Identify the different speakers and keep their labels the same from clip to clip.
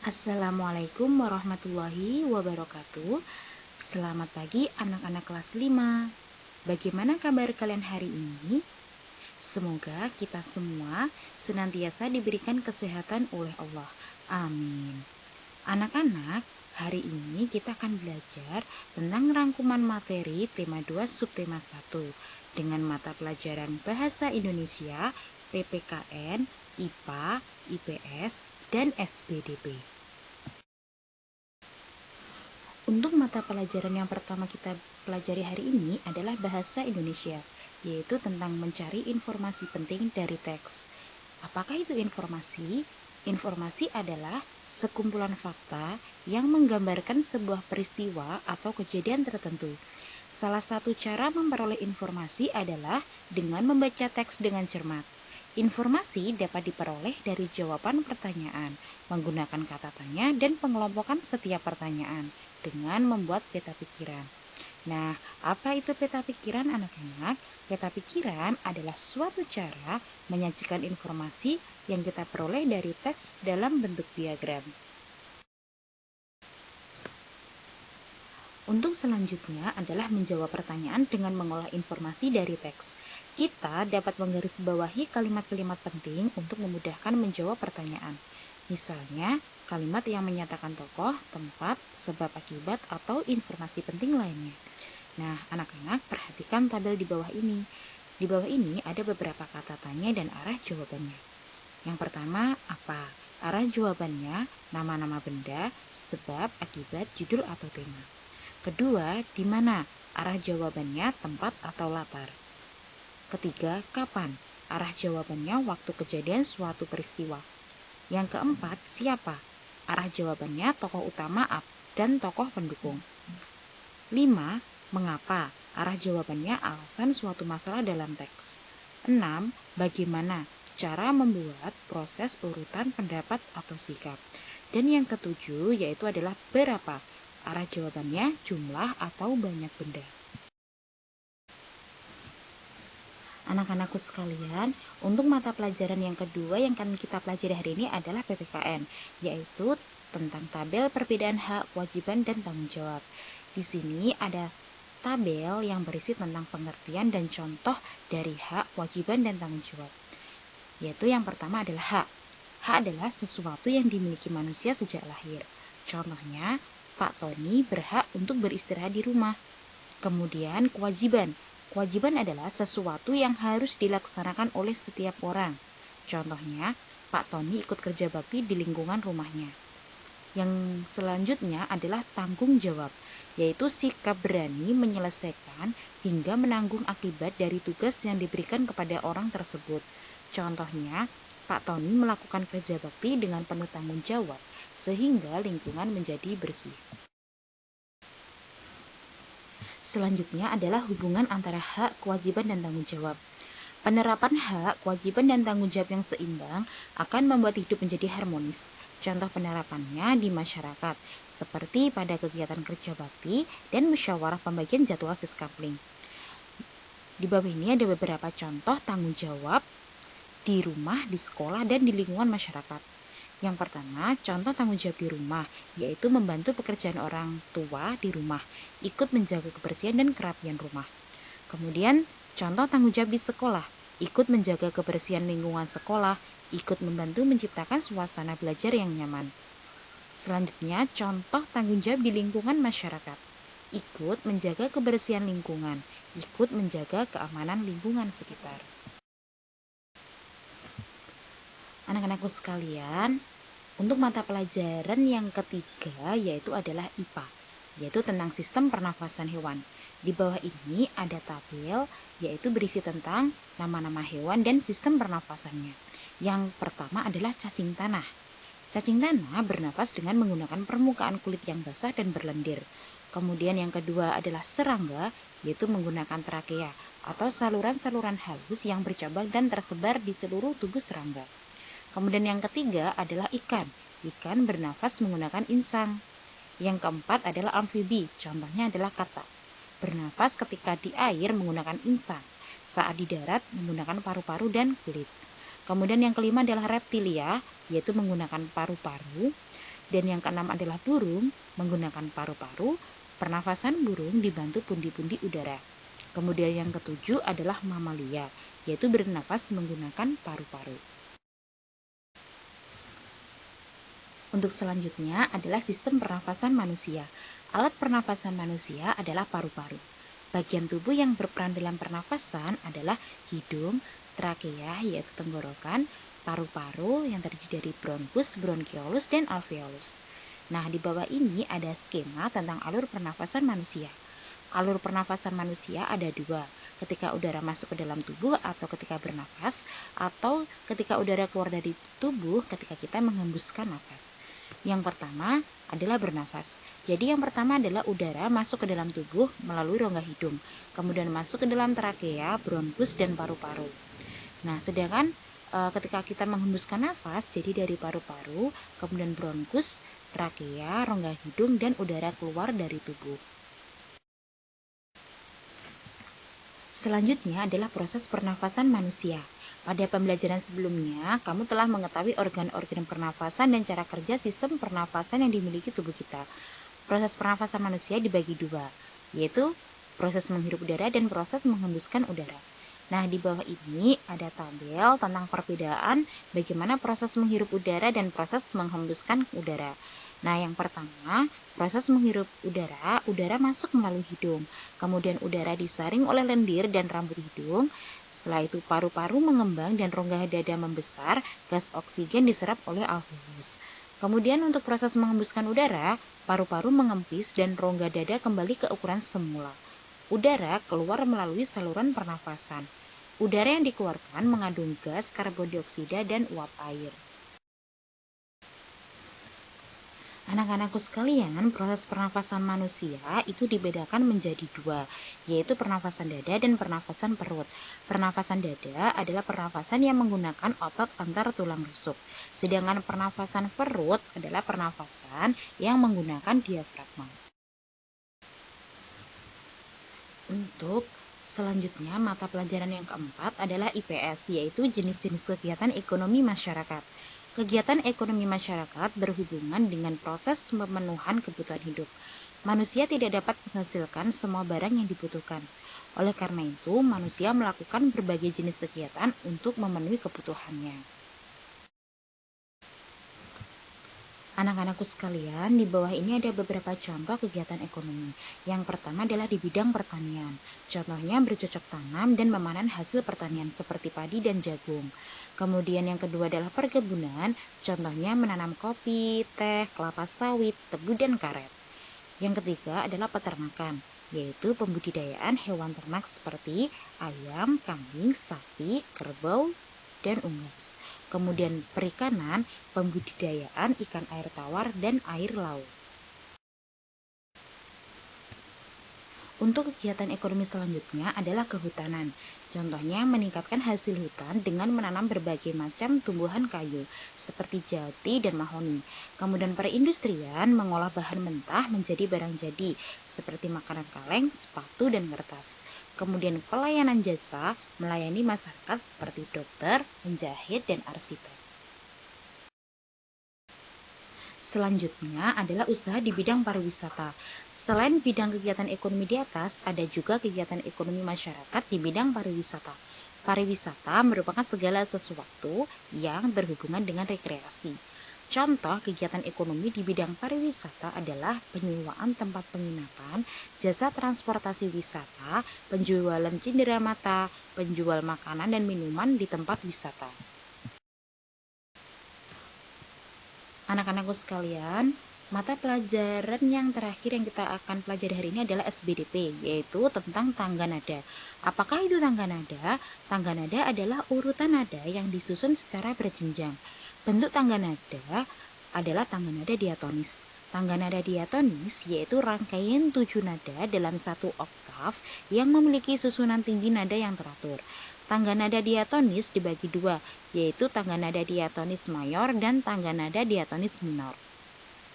Speaker 1: Assalamualaikum warahmatullahi wabarakatuh. Selamat pagi anak-anak kelas 5. Bagaimana kabar kalian hari ini? Semoga kita semua senantiasa diberikan kesehatan oleh Allah. Amin. Anak-anak, hari ini kita akan belajar tentang rangkuman materi tema 2 subtema 1 dengan mata pelajaran Bahasa Indonesia, PPKN, IPA, IPS, dan SPDP. Untuk mata pelajaran yang pertama kita pelajari hari ini adalah Bahasa Indonesia, yaitu tentang mencari informasi penting dari teks. Apakah itu informasi? Informasi adalah sekumpulan fakta yang menggambarkan sebuah peristiwa atau kejadian tertentu. Salah satu cara memperoleh informasi adalah dengan membaca teks dengan cermat. Informasi dapat diperoleh dari jawaban pertanyaan, menggunakan kata tanya dan pengelompokan setiap pertanyaan dengan membuat peta pikiran. Nah, apa itu peta pikiran anak-anak? Peta pikiran adalah suatu cara menyajikan informasi yang kita peroleh dari teks dalam bentuk diagram. Untuk selanjutnya adalah menjawab pertanyaan dengan mengolah informasi dari teks. Kita dapat menggarisbawahi kalimat-kalimat penting untuk memudahkan menjawab pertanyaan. Misalnya, kalimat yang menyatakan tokoh, tempat, sebab akibat, atau informasi penting lainnya. Nah, anak-anak perhatikan tabel di bawah ini. Di bawah ini ada beberapa kata tanya dan arah jawabannya. Yang pertama, apa? Arah jawabannya, nama-nama benda, sebab, akibat, judul, atau tema. Kedua, di mana? Arah jawabannya tempat atau latar. Ketiga, kapan? Arah jawabannya waktu kejadian suatu peristiwa. Yang keempat, siapa? Arah jawabannya tokoh utama dan tokoh pendukung. 5. Mengapa? Arah jawabannya alasan suatu masalah dalam teks. 6. Bagaimana? Cara membuat proses urutan pendapat atau sikap. Dan yang ketujuh yaitu adalah berapa? Arah jawabannya jumlah atau banyak benda. Anak-anakku sekalian, untuk mata pelajaran yang kedua yang akan kita pelajari hari ini adalah PPKN, yaitu tentang tabel perbedaan hak, kewajiban, dan tanggung jawab. Di sini ada tabel yang berisi tentang pengertian dan contoh dari hak, kewajiban, dan tanggung jawab. Yaitu yang pertama adalah hak. Hak adalah sesuatu yang dimiliki manusia sejak lahir. Contohnya, Pak Tony berhak untuk beristirahat di rumah. Kemudian kewajiban. Kewajiban adalah sesuatu yang harus dilaksanakan oleh setiap orang. Contohnya, Pak Tony ikut kerja bakti di lingkungan rumahnya. Yang selanjutnya adalah tanggung jawab, yaitu sikap berani menyelesaikan hingga menanggung akibat dari tugas yang diberikan kepada orang tersebut. Contohnya, Pak Tony melakukan kerja bakti dengan penuh tanggung jawab, sehingga lingkungan menjadi bersih. Selanjutnya adalah hubungan antara hak, kewajiban, dan tanggung jawab. Penerapan hak, kewajiban, dan tanggung jawab yang seimbang akan membuat hidup menjadi harmonis. Contoh penerapannya di masyarakat, seperti pada kegiatan kerja bakti dan musyawarah pembagian jadwal siskapling. Di bawah ini ada beberapa contoh tanggung jawab di rumah, di sekolah, dan di lingkungan masyarakat. Yang pertama, contoh tanggung jawab di rumah, yaitu membantu pekerjaan orang tua di rumah, ikut menjaga kebersihan dan kerapian rumah. Kemudian, contoh tanggung jawab di sekolah, ikut menjaga kebersihan lingkungan sekolah, ikut membantu menciptakan suasana belajar yang nyaman. Selanjutnya, contoh tanggung jawab di lingkungan masyarakat, ikut menjaga kebersihan lingkungan, ikut menjaga keamanan lingkungan sekitar. Anak-anakku sekalian, untuk mata pelajaran yang ketiga yaitu adalah IPA, yaitu tentang sistem pernafasan hewan. Di bawah ini ada tabel yaitu berisi tentang nama-nama hewan dan sistem pernafasannya. Yang pertama adalah cacing tanah. Cacing tanah bernafas dengan menggunakan permukaan kulit yang basah dan berlendir. Kemudian yang kedua adalah serangga, yaitu menggunakan trakea atau saluran-saluran halus yang bercabang dan tersebar di seluruh tubuh serangga. Kemudian yang ketiga adalah ikan. Ikan bernafas menggunakan insang. Yang keempat adalah amfibi. Contohnya adalah kata. Bernafas ketika di air menggunakan insang. Saat di darat menggunakan paru-paru dan kulit. Kemudian yang kelima adalah reptilia, yaitu menggunakan paru-paru. Dan yang keenam adalah burung menggunakan paru-paru. Pernafasan burung dibantu pundi-pundi udara. Kemudian yang ketujuh adalah mamalia, yaitu bernafas menggunakan paru-paru. Untuk selanjutnya adalah sistem pernafasan manusia. Alat pernafasan manusia adalah paru-paru. Bagian tubuh yang berperan dalam pernafasan adalah hidung, trakea yaitu tenggorokan, paru-paru yang terdiri dari bronkus, bronkiolus, dan alveolus. Nah, di bawah ini ada skema tentang alur pernafasan manusia. Alur pernafasan manusia ada dua, ketika udara masuk ke dalam tubuh atau ketika bernafas, atau ketika udara keluar dari tubuh ketika kita menghembuskan nafas. Yang pertama adalah bernafas. Jadi yang pertama adalah udara masuk ke dalam tubuh melalui rongga hidung, kemudian masuk ke dalam trakea, bronkus, dan paru-paru. Nah, sedangkan ketika kita menghembuskan nafas, jadi dari paru-paru, kemudian bronkus, trakea, rongga hidung, dan udara keluar dari tubuh. Selanjutnya adalah proses pernafasan manusia. Pada pembelajaran sebelumnya, kamu telah mengetahui organ-organ pernafasan dan cara kerja sistem pernafasan yang dimiliki tubuh kita. Proses pernafasan manusia dibagi dua, yaitu proses menghirup udara dan proses menghembuskan udara. Nah, di bawah ini ada tabel tentang perbedaan bagaimana proses menghirup udara dan proses menghembuskan udara. Nah, yang pertama, proses menghirup udara masuk melalui hidung. Kemudian udara disaring oleh lendir dan rambut hidung. Setelah itu paru-paru mengembang dan rongga dada membesar, gas oksigen diserap oleh alveolus. Kemudian untuk proses menghembuskan udara, paru-paru mengempis dan rongga dada kembali ke ukuran semula. Udara keluar melalui saluran pernafasan. Udara yang dikeluarkan mengandung gas karbon dioksida dan uap air. Anak-anakku sekalian, proses pernafasan manusia itu dibedakan menjadi dua, yaitu pernafasan dada dan pernafasan perut. Pernafasan dada adalah pernafasan yang menggunakan otot antar tulang rusuk, sedangkan pernafasan perut adalah pernafasan yang menggunakan diafragma. Untuk selanjutnya, mata pelajaran yang keempat adalah IPS, yaitu jenis-jenis kegiatan ekonomi masyarakat. Kegiatan ekonomi masyarakat berhubungan dengan proses pemenuhan kebutuhan hidup. Manusia tidak dapat menghasilkan semua barang yang dibutuhkan. Oleh karena itu, manusia melakukan berbagai jenis kegiatan untuk memenuhi kebutuhannya. Anak-anakku sekalian, di bawah ini ada beberapa contoh kegiatan ekonomi. Yang pertama adalah di bidang pertanian. Contohnya bercocok tanam dan memanen hasil pertanian seperti padi dan jagung. Kemudian yang kedua adalah perkebunan. Contohnya menanam kopi, teh, kelapa sawit, tebu, dan karet. Yang ketiga adalah peternakan, yaitu pembudidayaan hewan ternak seperti ayam, kambing, sapi, kerbau, dan unggas. Kemudian perikanan, pembudidayaan ikan air tawar dan air laut. Untuk kegiatan ekonomi selanjutnya adalah kehutanan. Contohnya meningkatkan hasil hutan dengan menanam berbagai macam tumbuhan kayu seperti jati dan mahoni. Kemudian perindustrian mengolah bahan mentah menjadi barang jadi seperti makanan kaleng, sepatu, dan kertas. Kemudian pelayanan jasa melayani masyarakat seperti dokter, penjahit, dan arsitek. Selanjutnya adalah usaha di bidang pariwisata. Selain bidang kegiatan ekonomi di atas, ada juga kegiatan ekonomi masyarakat di bidang pariwisata. Pariwisata merupakan segala sesuatu yang berhubungan dengan rekreasi. Contoh kegiatan ekonomi di bidang pariwisata adalah penyewaan tempat penginapan, jasa transportasi wisata, penjualan cenderamata, penjual makanan dan minuman di tempat wisata. Anak-anakku sekalian, mata pelajaran yang terakhir yang kita akan pelajari hari ini adalah SBDP, yaitu tentang tangga nada. Apakah itu tangga nada? Tangga nada adalah urutan nada yang disusun secara berjenjang. Bentuk tangga nada adalah tangga nada diatonis. Tangga nada diatonis yaitu rangkaian 7 nada dalam satu oktav yang memiliki susunan tinggi nada yang teratur. Tangga nada diatonis dibagi dua, yaitu tangga nada diatonis mayor dan tangga nada diatonis minor.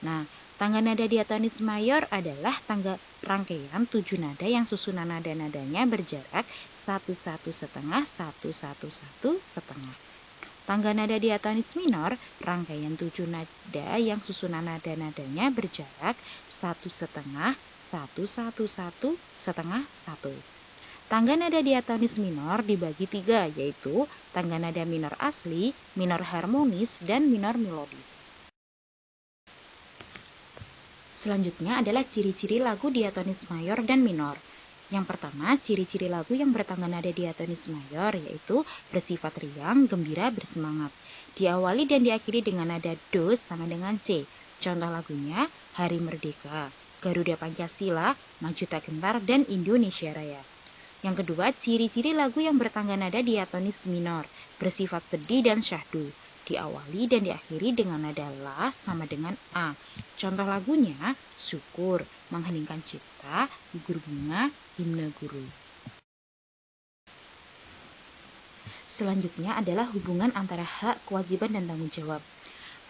Speaker 1: Nah, tangga nada diatonis mayor adalah tangga rangkaian 7 nada yang susunan nada-nadanya berjarak 1 1 setengah 1 1 1 setengah. Tangga nada diatonis minor, rangkaian 7 nada yang susunan nada-nadanya berjarak 1,5, 1, 1, 1, setengah, 1. Tangga nada diatonis minor dibagi 3, yaitu tangga nada minor asli, minor harmonis, dan minor melodis. Selanjutnya adalah ciri-ciri lagu diatonis mayor dan minor. Yang pertama, ciri-ciri lagu yang bertangga nada diatonis mayor yaitu bersifat riang, gembira, bersemangat. Diawali dan diakhiri dengan nada do sama dengan C. Contoh lagunya Hari Merdeka, Garuda Pancasila, Maju Tak Gentar, dan Indonesia Raya. Yang kedua, ciri-ciri lagu yang bertangga nada diatonis minor, bersifat sedih dan syahdu. Diawali dan diakhiri dengan nada la sama dengan A. Contoh lagunya, Syukur, Mengheningkan Cipta, Gugur Bunga, Himne Guru. Selanjutnya adalah hubungan antara hak, kewajiban, dan tanggung jawab.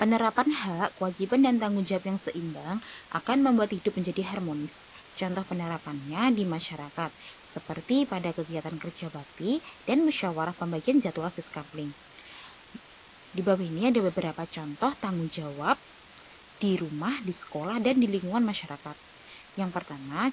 Speaker 1: Penerapan hak, kewajiban, dan tanggung jawab yang seimbang akan membuat hidup menjadi harmonis. Contoh penerapannya di masyarakat, seperti pada kegiatan kerja bakti dan musyawarah pembagian jadwal siskapling. Di bawah ini ada beberapa contoh tanggung jawab di rumah, di sekolah, dan di lingkungan masyarakat. Yang pertama,